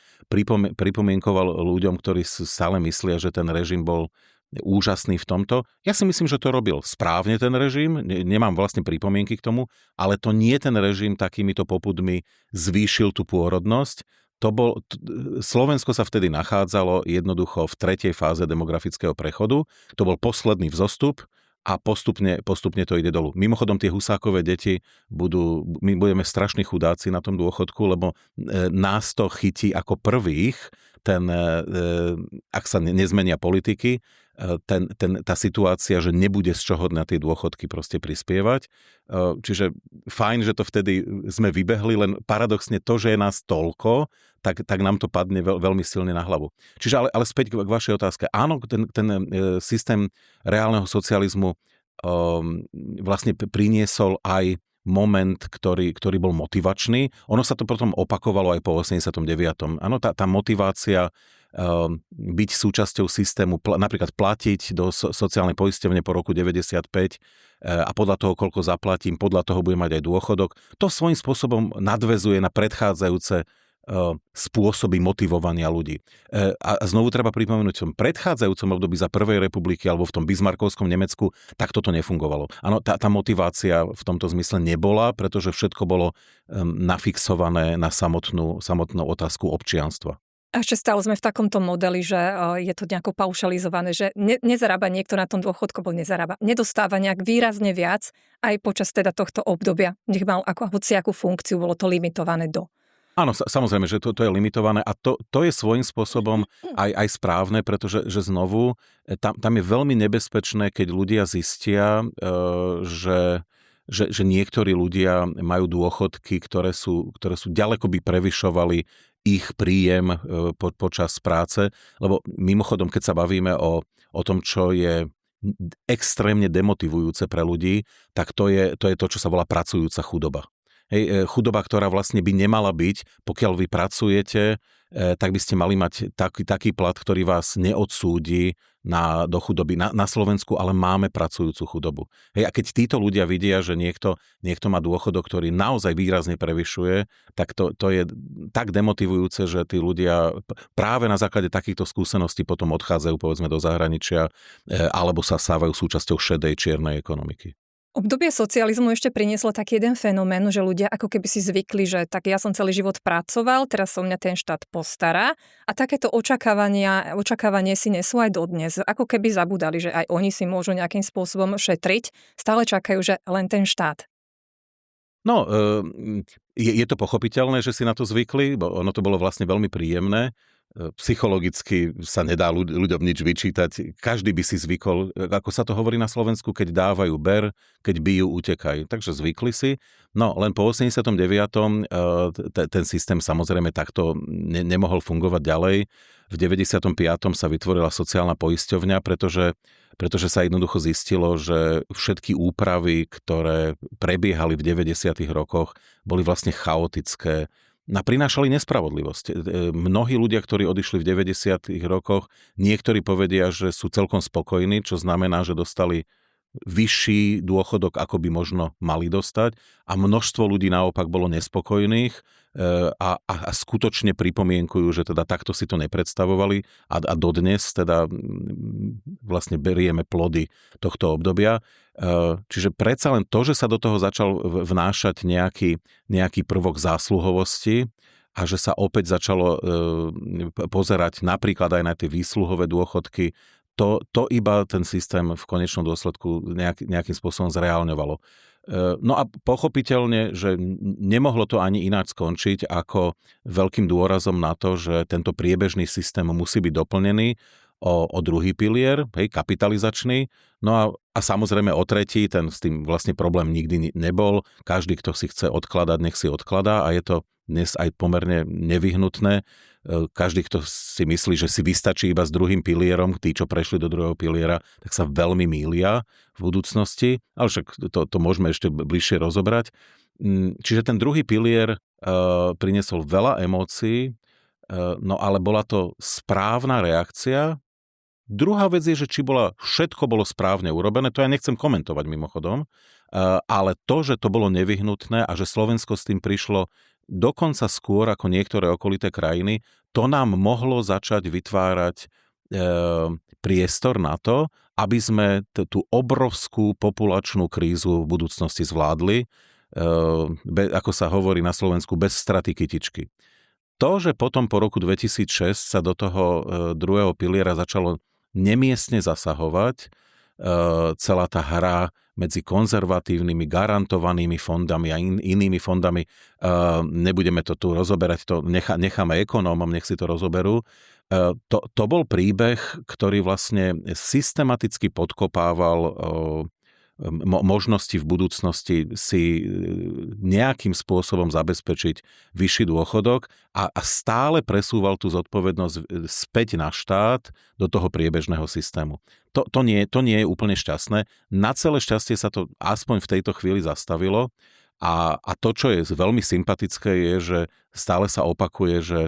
pripomienkoval ľuďom, ktorí stále myslia, že ten režim bol úžasný v tomto. Ja si myslím, že to robil správne ten režim, nemám vlastne pripomienky k tomu, ale to nie ten režim takýmito popudmi zvýšil tú pôrodnosť. Slovensko sa vtedy nachádzalo jednoducho v tretej fáze demografického prechodu. To bol posledný vzostup a postupne to ide dolu. Mimochodom, tie Husákové deti my budeme strašní chudáci na tom dôchodku, lebo nás to chytí ako prvých, ak sa nezmenia politiky, tá situácia, že nebude z čoho na tie dôchodky proste prispievať. Čiže fajn, že to vtedy sme vybehli, len paradoxne to, že je nás toľko, tak nám to padne veľmi silne na hlavu. Čiže ale späť k vašej otázke. Áno, ten systém reálneho socializmu vlastne priniesol aj moment, ktorý bol motivačný. Ono sa to potom opakovalo aj po 89. Áno, tá motivácia byť súčasťou systému, napríklad platiť do sociálnej poisťovne po roku 95 a podľa toho, koľko zaplatím, podľa toho budem mať aj dôchodok. To svojím spôsobom nadväzuje na predchádzajúce spôsoby motivovania ľudí. A znovu treba pripomenúť, v tom predchádzajúcom období za Prvej republiky alebo v tom bismarckovskom Nemecku, tak toto nefungovalo. Áno, tá motivácia v tomto zmysle nebola, pretože všetko bolo nafixované na samotnú otázku občianstva. A ešte stále sme v takomto modeli, že je to nejako paušalizované, že nezarába niekto na tom dôchodku, bo nezarába. Nedostáva nejak výrazne viac aj počas teda tohto obdobia. Nech mal hociakú funkciu, bolo to limitované do. Áno, samozrejme, že to je limitované a to je svojím spôsobom aj správne, pretože že znovu tam je veľmi nebezpečné, keď ľudia zistia, že niektorí ľudia majú dôchodky, ktoré sú ďaleko by prevyšovali ich príjem počas práce, lebo mimochodom, keď sa bavíme o tom, čo je extrémne demotivujúce pre ľudí, tak to je to, čo sa volá pracujúca chudoba. Chudoba, ktorá vlastne by nemala byť, pokiaľ vy pracujete, tak by ste mali mať taký plat, ktorý vás neodsúdi do chudoby. Na Slovensku ale máme pracujúcu chudobu. A keď títo ľudia vidia, že niekto má dôchodok, ktorý naozaj výrazne prevyšuje, tak to je tak demotivujúce, že tí ľudia práve na základe takýchto skúseností potom odchádzajú povedzme do zahraničia alebo sa stávajú súčasťou šedej čiernej ekonomiky. Obdobie socializmu ešte prinieslo taký jeden fenomén, že ľudia ako keby si zvykli, že tak ja som celý život pracoval, teraz sa o mňa ten štát postará a takéto očakávanie si nesú aj dodnes. Ako keby zabudali, že aj oni si môžu nejakým spôsobom šetriť, stále čakajú, že len ten štát. No, je to pochopiteľné, že si na to zvykli, bo ono to bolo vlastne veľmi príjemné. Psychologicky sa nedá ľuďom nič vyčítať. Každý by si zvykol, ako sa to hovorí na Slovensku, keď dávajú ber, keď bijú, utekaj. Takže zvykli si. No, len po 89. Ten systém samozrejme takto nemohol fungovať ďalej. V 95. sa vytvorila sociálna poisťovňa, pretože sa jednoducho zistilo, že všetky úpravy, ktoré prebiehali v 90. rokoch, boli vlastne chaotické, prinášali nespravodlivosť. Mnohí ľudia, ktorí odišli v 90. rokoch, niektorí povedia, že sú celkom spokojní, čo znamená, že dostali vyšší dôchodok, ako by možno mali dostať a množstvo ľudí naopak bolo nespokojných a skutočne pripomienkujú, že teda takto si to nepredstavovali a dodnes teda vlastne berieme plody tohto obdobia. Čiže predsa len to, že sa do toho začal vnášať nejaký prvok zásluhovosti a že sa opäť začalo pozerať napríklad aj na tie výsluhové dôchodky, to iba ten systém v konečnom dôsledku nejakým spôsobom zreálňovalo. No a pochopiteľne, že nemohlo to ani ináč skončiť ako veľkým dôrazom na to, že tento priebežný systém musí byť doplnený o druhý pilier, kapitalizačný, no a samozrejme o tretí, ten s tým vlastne problém nikdy nebol. Každý, kto si chce odkladať, nech si odkladá a je to dnes aj pomerne nevyhnutné. Každý, kto si myslí, že si vystačí iba s druhým pilierom, tí, čo prešli do druhého piliera, tak sa veľmi mýlia v budúcnosti, ale však to môžeme ešte bližšie rozobrať. Čiže ten druhý pilier priniesol veľa emócií, no ale bola to správna reakcia. Druhá vec je, že či všetko bolo správne urobené, to ja nechcem komentovať mimochodom, ale to, že to bolo nevyhnutné a že Slovensko s tým prišlo dokonca skôr ako niektoré okolité krajiny, to nám mohlo začať vytvárať priestor na to, aby sme tú obrovskú populačnú krízu v budúcnosti zvládli, ako sa hovorí na Slovensku, bez straty kytičky. To, že potom po roku 2006 sa do toho druhého piliera začalo nemiestne zasahovať, celá tá hra medzi konzervatívnymi, garantovanými fondami a inými fondami. Nebudeme to tu rozoberať, to necháme ekonómom, nech si to rozoberú. To bol príbeh, ktorý vlastne systematicky podkopával možnosti v budúcnosti si nejakým spôsobom zabezpečiť vyšší dôchodok a stále presúval tú zodpovednosť späť na štát do toho priebežného systému. To nie je úplne šťastné. Na celé šťastie sa to aspoň v tejto chvíli zastavilo a to, čo je veľmi sympatické, je, že stále sa opakuje, že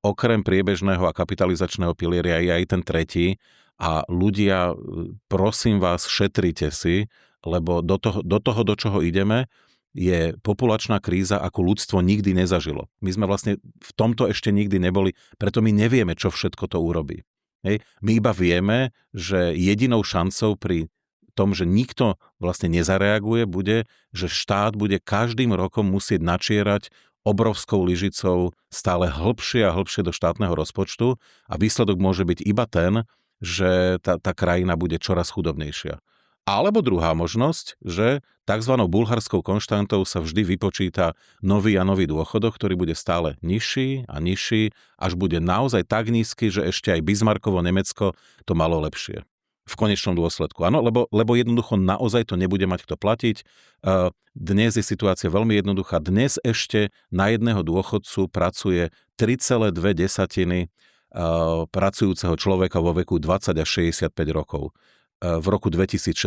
okrem priebežného a kapitalizačného pilieria je aj ten tretí a ľudia, prosím vás, šetrite si, lebo do toho, do čoho ideme, je populačná kríza, ako ľudstvo nikdy nezažilo. My sme vlastne v tomto ešte nikdy neboli, preto my nevieme, čo všetko to urobí. Hej? My iba vieme, že jedinou šancou pri tom, že nikto vlastne nezareaguje, bude, že štát bude každým rokom musieť načierať obrovskou lyžicou stále hlbšie a hlbšie do štátneho rozpočtu a výsledok môže byť iba ten, že tá krajina bude čoraz chudobnejšia. Alebo druhá možnosť, že tzv. Bulharskou konštantou sa vždy vypočíta nový a nový dôchodok, ktorý bude stále nižší a nižší, až bude naozaj tak nízky, že ešte aj Bismarckovo Nemecko to malo lepšie. V konečnom dôsledku. Áno, lebo jednoducho naozaj to nebude mať kto platiť. Dnes je situácia veľmi jednoduchá. Dnes ešte na jedného dôchodcu pracuje 3,2 pracujúceho človeka vo veku 20 až 65 rokov. V roku 2060,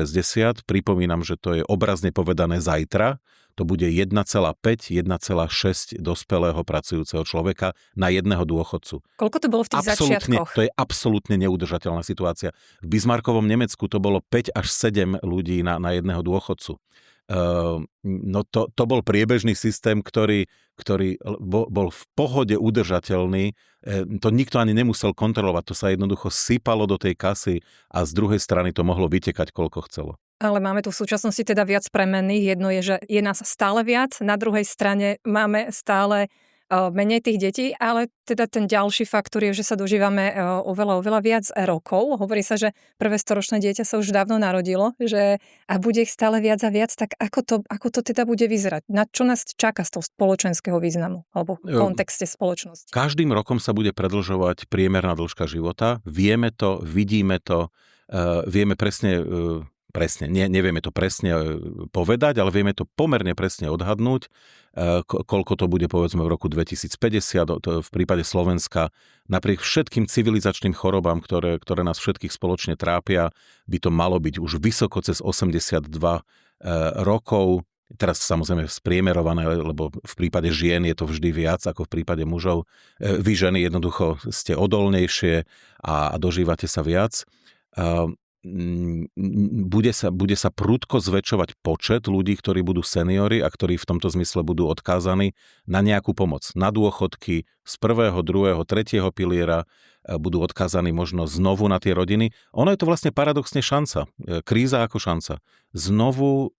pripomínam, že to je obrazne povedané zajtra, to bude 1,6 dospelého pracujúceho človeka na jedného dôchodcu. Koľko to bolo v tých začiatkoch? To je absolútne neudržateľná situácia. V Bismarckovom Nemecku to bolo 5 až 7 ľudí na jedného dôchodcu. No to bol priebežný systém, ktorý bol v pohode udržateľný. To nikto ani nemusel kontrolovať, to sa jednoducho sypalo do tej kasy a z druhej strany to mohlo vytekať, koľko chcelo. Ale máme tu v súčasnosti teda viac premenných. Jedno je, že je nás stále viac, na druhej strane máme stále menej tých detí, ale teda ten ďalší faktor je, že sa dožívame oveľa viac rokov. Hovorí sa, že prvé storočné dieťa sa už dávno narodilo, že a bude ich stále viac a viac, tak ako to teda bude vyzerať? Na čo nás čaká z toho spoločenského významu alebo v kontexte spoločnosti? Každým rokom sa bude predĺžovať priemerná dĺžka života. Vieme to, vidíme to, vieme presne, nevieme to presne povedať, ale vieme to pomerne presne odhadnúť, koľko to bude povedzme v roku 2050, v prípade Slovenska. Napriek všetkým civilizačným chorobám, ktoré nás všetkých spoločne trápia, by to malo byť už vysoko cez 82 rokov. Teraz samozrejme spriemerované, lebo v prípade žien je to vždy viac ako v prípade mužov. Vy ženy jednoducho ste odolnejšie a dožívate sa viac. Bude sa prudko zväčšovať počet ľudí, ktorí budú seniori a ktorí v tomto zmysle budú odkázaní na nejakú pomoc. Na dôchodky z 1., 2., 3. piliera budú odkázaní možno znovu na tie rodiny. Ono je to vlastne paradoxne šanca. Kríza ako šanca. Znovu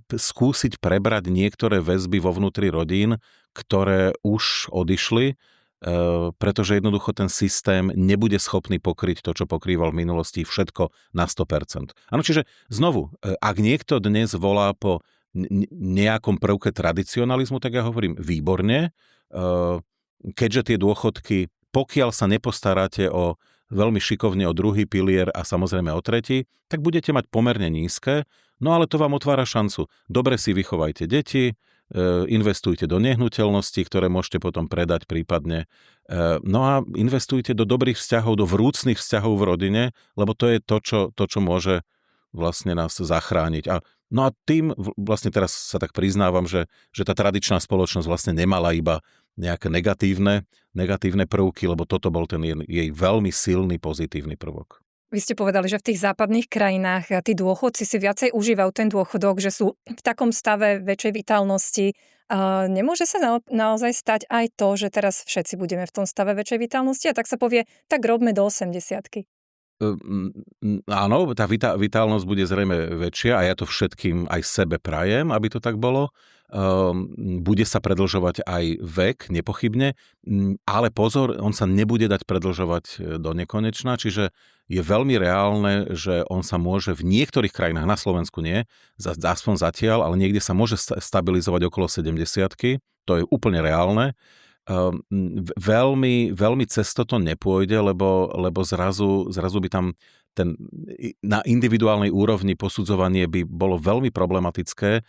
skúsiť prebrať niektoré väzby vo vnútri rodín, ktoré už odišli, pretože jednoducho ten systém nebude schopný pokryť to, čo pokrýval v minulosti, všetko na 100%. Áno, čiže znovu, ak niekto dnes volá po nejakom prvke tradicionalizmu, tak ja hovorím výborne, keďže tie dôchodky, pokiaľ sa nepostaráte veľmi šikovne o druhý pilier a samozrejme o tretí, tak budete mať pomerne nízke, no ale to vám otvára šancu. Dobre si vychovajte deti, investujte do nehnuteľností, ktoré môžete potom predať prípadne. No a investujte do dobrých vzťahov, do vrúcnych vzťahov v rodine, lebo to je to, čo môže vlastne nás zachrániť. No a tým vlastne teraz sa tak priznávam, že tá tradičná spoločnosť vlastne nemala iba nejaké negatívne prvky, lebo toto bol ten jej veľmi silný pozitívny prvok. Vy ste povedali, že v tých západných krajinách tí dôchodci si viacej užívajú ten dôchodok, že sú v takom stave väčšej vitálnosti. Nemôže sa naozaj stať aj to, že teraz všetci budeme v tom stave väčšej vitálnosti a tak sa povie, tak robme do 80-ky. Áno, tá vitálnosť bude zrejme väčšia a ja to všetkým aj sebe prajem, aby to tak bolo. Bude sa predĺžovať aj vek, nepochybne, ale pozor, on sa nebude dať predĺžovať do nekonečna, čiže je veľmi reálne, že on sa môže v niektorých krajinách, na Slovensku nie, aspoň zatiaľ, ale niekde sa môže stabilizovať okolo 70-ky, to je úplne reálne. veľmi, veľmi cez toto nepôjde, lebo zrazu by tam na individuálnej úrovni posudzovanie by bolo veľmi problematické.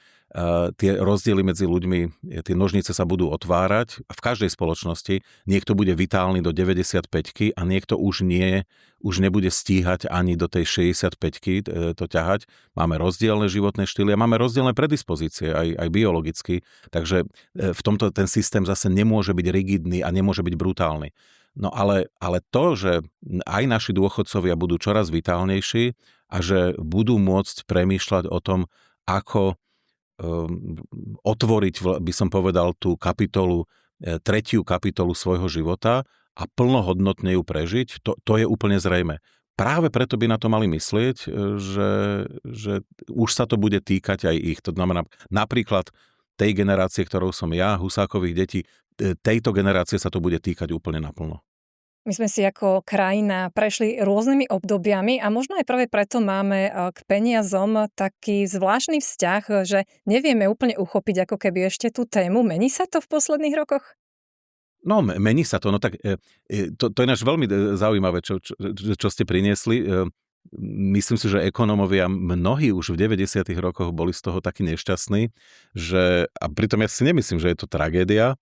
Tie rozdiely medzi ľuďmi, tie nožnice sa budú otvárať a v každej spoločnosti niekto bude vitálny do 95-ky a niekto už nebude stíhať ani do tej 65-ky to ťahať. Máme rozdielne životné štýly a máme rozdielne predispozície, aj biologicky. Takže v tomto ten systém zase nemôže byť rigidný a nemôže byť brutálny. No ale to, že aj naši dôchodcovia budú čoraz vitálnejší a že budú môcť premýšľať o tom, ako otvoriť, by som povedal, tú kapitolu, tretiu kapitolu svojho života a plnohodnotne ju prežiť, to je úplne zrejme. Práve preto by na to mali myslieť, že už sa to bude týkať aj ich. To znamená napríklad tej generácie, ktorou som ja, Husákových detí, tejto generácie sa to bude týkať úplne naplno. My sme si ako krajina prešli rôznymi obdobiami a možno aj práve preto máme k peniazom taký zvláštny vzťah, že nevieme úplne uchopiť ako keby ešte tú tému. Mení sa to v posledných rokoch? No, mení sa to. No tak to je náš veľmi zaujímavé, čo ste priniesli. Myslím si, že ekonómovia mnohí už v 90. rokoch boli z toho takí nešťastní, a pritom ja si nemyslím, že je to tragédia.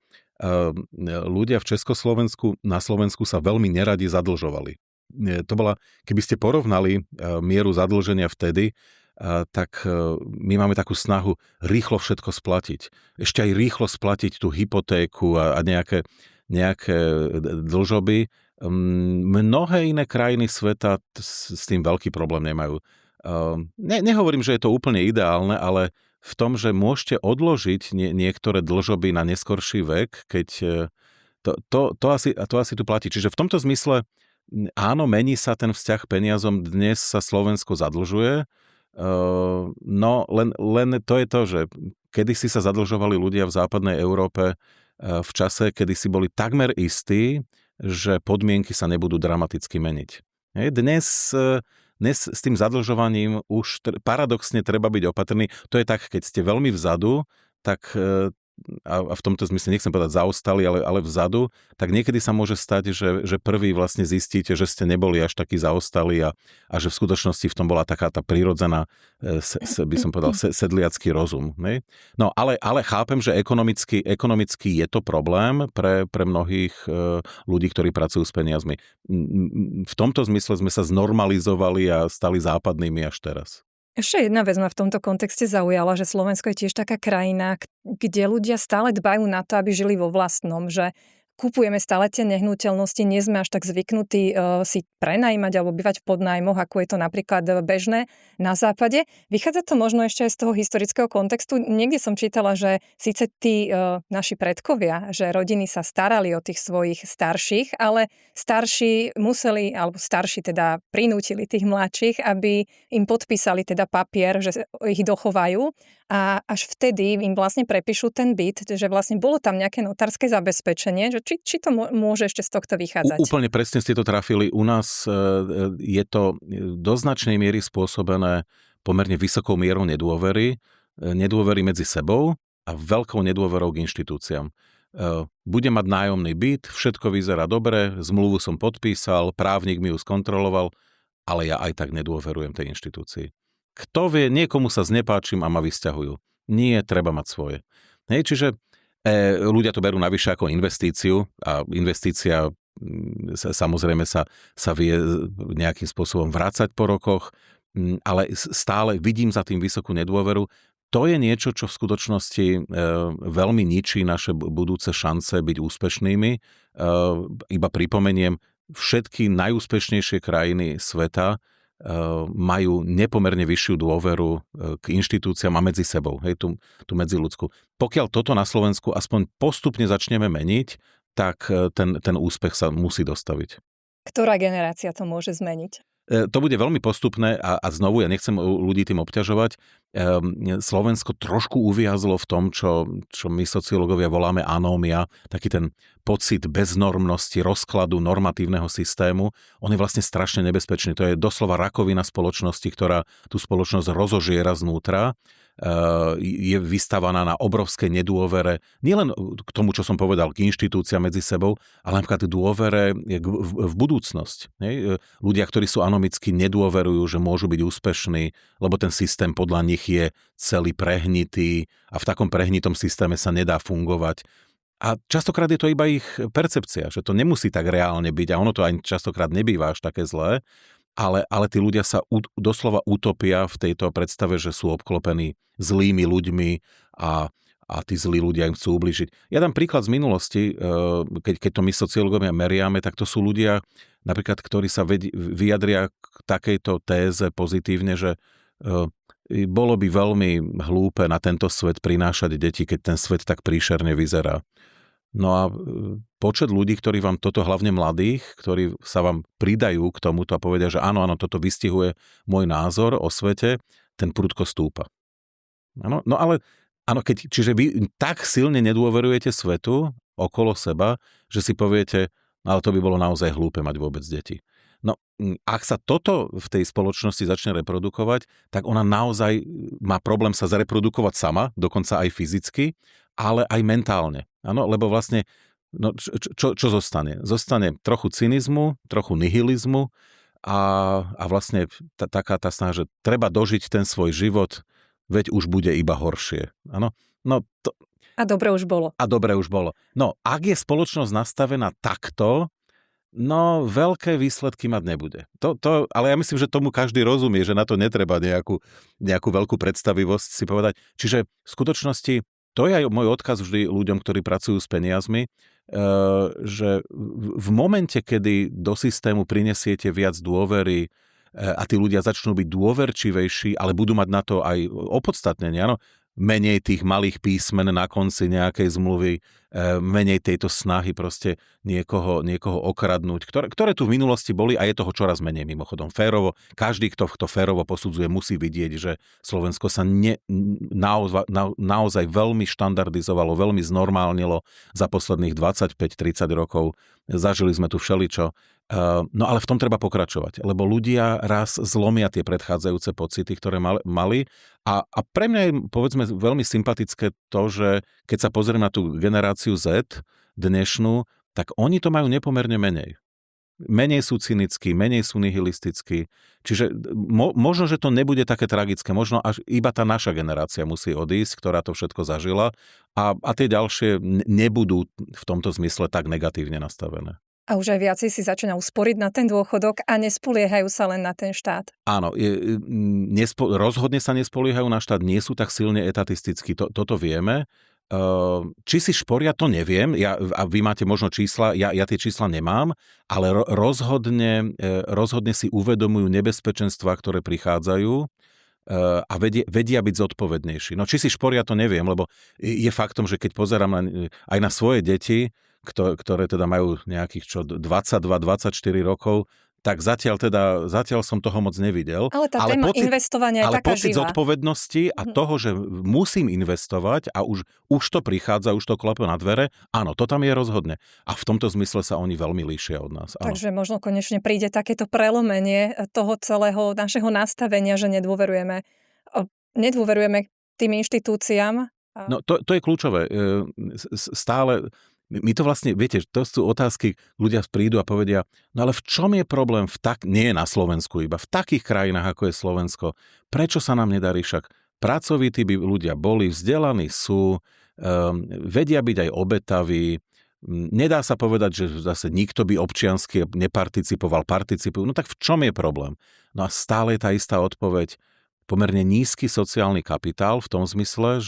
Ľudia v Československu, na Slovensku sa veľmi neradi zadlžovali. To bola, keby ste porovnali mieru zadlženia vtedy, tak my máme takú snahu rýchlo všetko splatiť. Ešte aj rýchlo splatiť tú hypotéku a nejaké dlžoby. Mnohé iné krajiny sveta s tým veľký problém nemajú. Nehovorím, že je to úplne ideálne, ale v tom, že môžete odložiť niektoré dlžoby na neskorší vek, keď to asi tu platí. Čiže v tomto zmysle áno, mení sa ten vzťah k peniazom, dnes sa Slovensko zadlžuje, no len to je to, že kedysi sa zadlžovali ľudia v západnej Európe v čase, kedy si boli takmer istí, že podmienky sa nebudú dramaticky meniť. Dnes s tým zadlžovaním už paradoxne treba byť opatrný. To je tak, keď ste veľmi vzadu, tak a v tomto zmysle nechcem povedať zaostali, ale vzadu, tak niekedy sa môže stať, že prvý vlastne zistíte, že ste neboli až taký zaostali a že v skutočnosti v tom bola taká tá prírodzená, by som povedal, sedliacký rozum. Ne? No ale chápem, že ekonomicky je to problém pre mnohých ľudí, ktorí pracujú s peniazmi. V tomto zmysle sme sa znormalizovali a stali západnými až teraz. Ešte jedna vec ma v tomto kontexte zaujala, že Slovensko je tiež taká krajina, kde ľudia stále dbajú na to, aby žili vo vlastnom, že kupujeme stále tie nehnuteľnosti, nie sme až tak zvyknutí si prenajímať alebo bývať v podnájmoch, ako je to napríklad bežné na západe. Vychádza to možno ešte aj z toho historického kontextu. Niekde som čítala, že síce tí naši predkovia, že rodiny sa starali o tých svojich starších, ale starší museli, alebo starší teda prinútili tých mladších, aby im podpísali teda papier, že ich dochovajú. A až vtedy im vlastne prepíšu ten byt, že vlastne bolo tam nejaké notárske zabezpečenie, že či to môže ešte z tohto vychádzať. Úplne presne ste to trafili. U nás je to do značnej miery spôsobené pomerne vysokou mierou nedôvery medzi sebou a veľkou nedôverou k inštitúciám. Budem mať nájomný byt, všetko vyzerá dobre, zmluvu som podpísal, právnik mi ju skontroloval, ale ja aj tak nedôverujem tej inštitúcii. Kto vie, niekomu sa znepáčim a ma vysťahujú. Nie, treba mať svoje. Čiže ľudia to berú navyše ako investíciu a investícia samozrejme sa vie nejakým spôsobom vracať po rokoch, ale stále vidím za tým vysokú nedôveru. To je niečo, čo v skutočnosti veľmi ničí naše budúce šance byť úspešnými. Iba pripomeniem, všetky najúspešnejšie krajiny sveta majú nepomerne vyššiu dôveru k inštitúciám a medzi sebou, tú medziľudskú. Pokiaľ toto na Slovensku aspoň postupne začneme meniť, tak ten úspech sa musí dostaviť. Ktorá generácia to môže zmeniť? To bude veľmi postupné a znovu, ja nechcem ľudí tým obťažovať. Slovensko trošku uviazlo v tom, čo my sociológovia voláme anómia, taký ten pocit beznormnosti, rozkladu normatívneho systému. On je vlastne strašne nebezpečný. To je doslova rakovina spoločnosti, ktorá tú spoločnosť rozožiera znútra. je vystavaná na obrovskej nedôvere, nielen k tomu, čo som povedal, k inštitúciám medzi sebou, ale napríklad dôvere v budúcnosť. Ľudia, ktorí sú anomicky, nedôverujú, že môžu byť úspešní, lebo ten systém podľa nich je celý prehnitý a v takom prehnitom systéme sa nedá fungovať. A častokrát je to iba ich percepcia, že to nemusí tak reálne byť a ono to aj častokrát nebýva až také zlé. Ale tí ľudia sa doslova utopia v tejto predstave, že sú obklopení zlými ľuďmi a tí zlí ľudia im chcú ubližiť. Ja dám príklad z minulosti, keď to my sociológovia meriame, tak to sú ľudia, napríklad, ktorí sa vyjadria k takejto téze pozitívne, že bolo by veľmi hlúpe na tento svet prinášať deti, keď ten svet tak príšerne vyzerá. No a počet ľudí, ktorí vám toto, hlavne mladých, ktorí sa vám pridajú k tomuto a povedia, že áno, toto vystihuje môj názor o svete, ten prudko stúpa. Áno, no ale čiže vy tak silne nedôverujete svetu okolo seba, že si poviete, ale to by bolo naozaj hlúpe mať vôbec deti. No, ak sa toto v tej spoločnosti začne reprodukovať, tak ona naozaj má problém sa zreprodukovať sama, dokonca aj fyzicky, ale aj mentálne. Áno, lebo vlastne, čo zostane? Zostane trochu cynizmu, trochu nihilizmu a vlastne taká tá snaha, že treba dožiť ten svoj život, veď už bude iba horšie. Áno? A dobre už bolo. No, ak je spoločnosť nastavená takto, no, veľké výsledky mať nebude. Ale ja myslím, že tomu každý rozumie, že na to netreba nejakú veľkú predstavivosť si povedať. Čiže v skutočnosti to je aj môj odkaz vždy ľuďom, ktorí pracujú s peniazmi, že v momente, kedy do systému prinesiete viac dôvery a tí ľudia začnú byť dôverčivejší, ale budú mať na to aj opodstatnenie, áno, menej tých malých písmen na konci nejakej zmluvy, menej tejto snahy proste niekoho okradnúť, ktoré tu v minulosti boli a je toho čoraz menej mimochodom. Férovo, každý, kto férovo posudzuje, musí vidieť, že Slovensko sa naozaj veľmi štandardizovalo, veľmi znormálnilo za posledných 25-30 rokov. Zažili sme tu všeličo. No ale v tom treba pokračovať, lebo ľudia raz zlomia tie predchádzajúce pocity, ktoré mali. A pre mňa je, povedzme, veľmi sympatické to, že keď sa pozriem na tú generáciu Z dnešnú, tak oni to majú nepomerne menej. Menej sú cynickí, menej sú nihilistickí. Čiže možno, že to nebude také tragické. Možno až iba tá naša generácia musí odísť, ktorá to všetko zažila a tie ďalšie nebudú v tomto zmysle tak negatívne nastavené. A už aj viacej si začínajú sporiť na ten dôchodok a nespoliehajú sa len na ten štát. Áno, rozhodne sa nespoliehajú na štát, nie sú tak silne etatistickí, toto vieme. Či si šporia, to neviem, a vy máte možno čísla, ja tie čísla nemám, ale rozhodne si uvedomujú nebezpečenstvá, ktoré prichádzajú a vedia byť zodpovednejší. No či si šporia, to neviem, lebo je faktom, že keď pozerám aj na svoje deti, ktoré teda majú nejakých 22-24 rokov, tak zatiaľ som toho moc nevidel. Ale tá téma investovania je taká živá. Ale pocit zodpovednosti a toho, že musím investovať a už to prichádza, už to klope na dvere, áno, to tam je rozhodne. A v tomto zmysle sa oni veľmi líšia od nás. Áno. Takže možno konečne príde takéto prelomenie toho celého našeho nastavenia, že nedôverujeme tým inštitúciám. No to je kľúčové. Stále... My to vlastne, viete, to sú otázky, ľudia prídu a povedia, no ale v čom je problém nie na Slovensku iba, v takých krajinách, ako je Slovensko, prečo sa nám nedarí, však pracovití by ľudia boli, vzdelaní sú, vedia byť aj obetaví, nedá sa povedať, že zase nikto by občiansky participujú, no tak v čom je problém? No a stále je tá istá odpoveď, pomerne nízky sociálny kapitál v tom zmysle,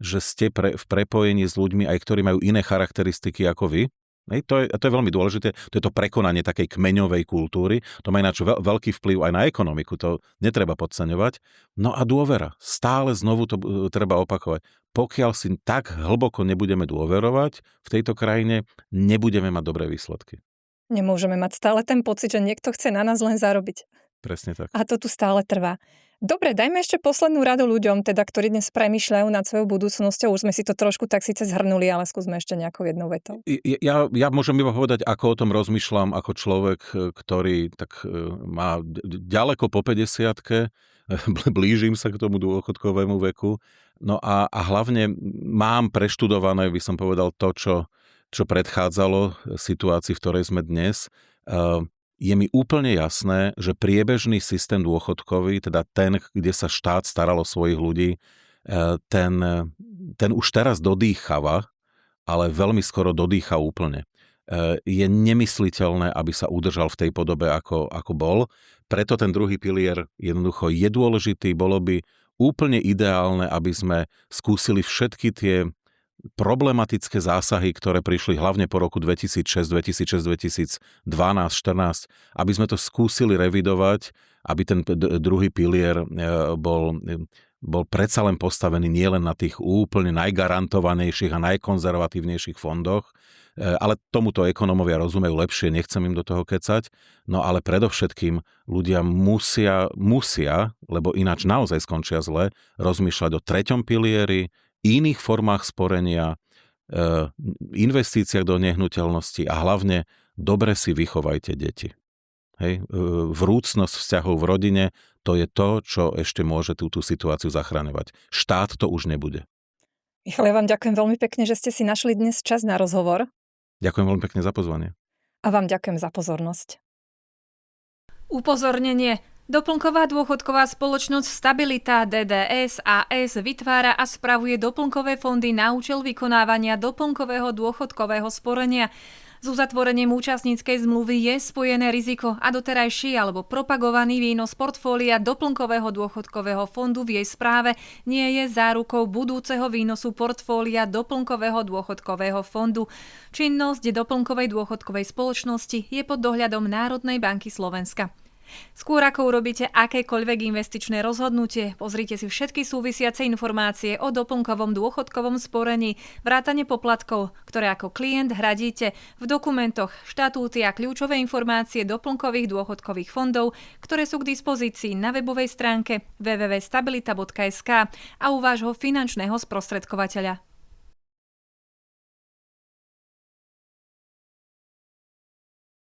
že ste v prepojení s ľuďmi, aj ktorí majú iné charakteristiky ako vy. To je veľmi dôležité. To je to prekonanie takej kmeňovej kultúry. To má ináč veľký vplyv aj na ekonomiku. To netreba podceňovať. No a dôvera. Stále znovu to treba opakovať. Pokiaľ si tak hlboko nebudeme dôverovať v tejto krajine, nebudeme mať dobré výsledky. Nemôžeme mať stále ten pocit, že niekto chce na nás len zarobiť. Presne tak. A to tu stále trvá. Dobre, dajme ešte poslednú radu ľuďom, teda, ktorí dnes premýšľajú nad svojou budúcnosťou. Už sme si to trošku tak síce zhrnuli, ale skúsme ešte nejakou jednou vetou. Ja môžem iba povedať, ako o tom rozmýšľam ako človek, ktorý tak má ďaleko po 50-ke, blížim sa k tomu dôchodkovému veku. No a hlavne mám preštudované, by som povedal, to, čo predchádzalo situácii, v ktorej sme dnes. Je mi úplne jasné, že priebežný systém dôchodkový, teda ten, kde sa štát staral o svojich ľudí, ten už teraz dodýchava, ale veľmi skoro dodýcha úplne. Je nemysliteľné, aby sa udržal v tej podobe, ako bol. Preto ten druhý pilier jednoducho je dôležitý. Bolo by úplne ideálne, aby sme skúsili všetky tie problematické zásahy, ktoré prišli hlavne po roku 2006, 2014, aby sme to skúsili revidovať, aby ten druhý pilier bol predsa len postavený nielen na tých úplne najgarantovanejších a najkonzervatívnejších fondoch, ale tomuto ekonómovia rozumejú lepšie, nechcem im do toho kecať, no ale predovšetkým ľudia musia, lebo ináč naozaj skončia zle, rozmýšľať o treťom pilieri, iných formách sporenia, investíciách do nehnuteľnosti a hlavne dobre si vychovajte deti. Hej? Vrúcnosť vzťahov v rodine, to je to, čo ešte môže túto situáciu zachraňovať. Štát to už nebude. Michal, ja vám ďakujem veľmi pekne, že ste si našli dnes čas na rozhovor. Ďakujem veľmi pekne za pozvanie. A vám ďakujem za pozornosť. Upozornenie. Doplnková dôchodková spoločnosť Stabilita DDS a.s. vytvára a spravuje doplnkové fondy na účel vykonávania doplnkového dôchodkového sporenia. S uzatvorením účastníckej zmluvy je spojené riziko a doterajší alebo propagovaný výnos portfólia doplnkového dôchodkového fondu v jej správe nie je zárukou budúceho výnosu portfólia doplnkového dôchodkového fondu. Činnosť doplnkovej dôchodkovej spoločnosti je pod dohľadom Národnej banky Slovenska. Skôr ako urobíte akékoľvek investičné rozhodnutie, pozrite si všetky súvisiace informácie o doplnkovom dôchodkovom sporení, vrátane poplatkov, ktoré ako klient hradíte v dokumentoch, štatúty a kľúčové informácie doplnkových dôchodkových fondov, ktoré sú k dispozícii na webovej stránke www.stabilita.sk a u vášho finančného sprostredkovateľa.